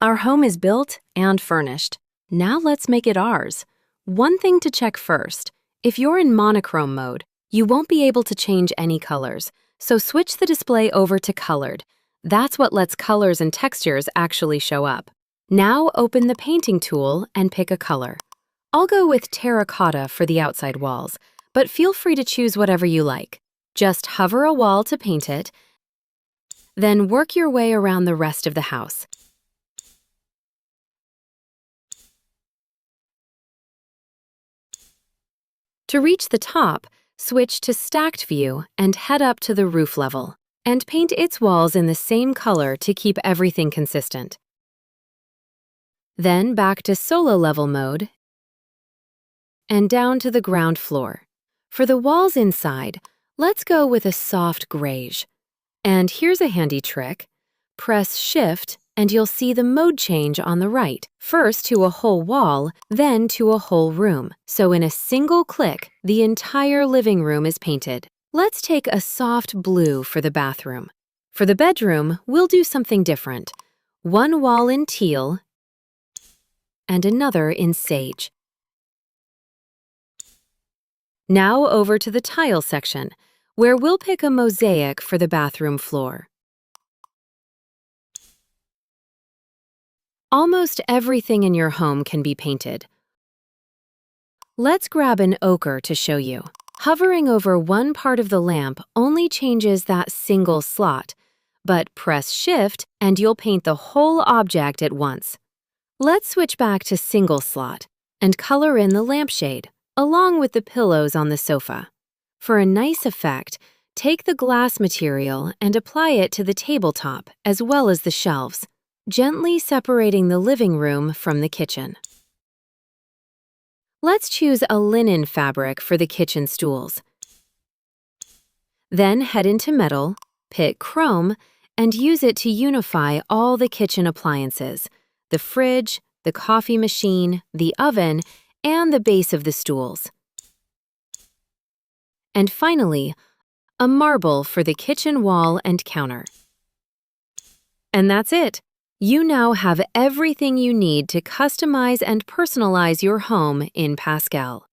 Our home is built and furnished. Now let's make it ours. One thing to check first. If you're in monochrome mode, you won't be able to change any colors, so switch the display over to colored. That's what lets colors and textures actually show up. Now open the painting tool and pick a color. I'll go with terracotta for the outside walls, but feel free to choose whatever you like. Just hover a wall to paint it, then work your way around the rest of the house. To reach the top, switch to stacked view and head up to the roof level, and paint its walls in the same color to keep everything consistent. Then back to solo level mode and down to the ground floor. For the walls inside, let's go with a soft grayish. And here's a handy trick. Press Shift and you'll see the mode change on the right, first to a whole wall, then to a whole room. So in a single click, the entire living room is painted. Let's take a soft blue for the bathroom. For the bedroom, we'll do something different. One wall in teal and another in sage. Now over to the tile section, where we'll pick a mosaic for the bathroom floor. Almost everything in your home can be painted. Let's grab an ochre to show you. Hovering over one part of the lamp only changes that single slot, but press Shift and you'll paint the whole object at once. Let's switch back to single slot and color in the lampshade, along with the pillows on the sofa. For a nice effect, take the glass material and apply it to the tabletop as well as the shelves, gently separating the living room from the kitchen. Let's choose a linen fabric for the kitchen stools. Then head into metal, pick chrome, and use it to unify all the kitchen appliances: the fridge, the coffee machine, the oven, and the base of the stools. And finally, a marble for the kitchen wall and counter. And that's it. You now have everything you need to customize and personalize your home in Pascal.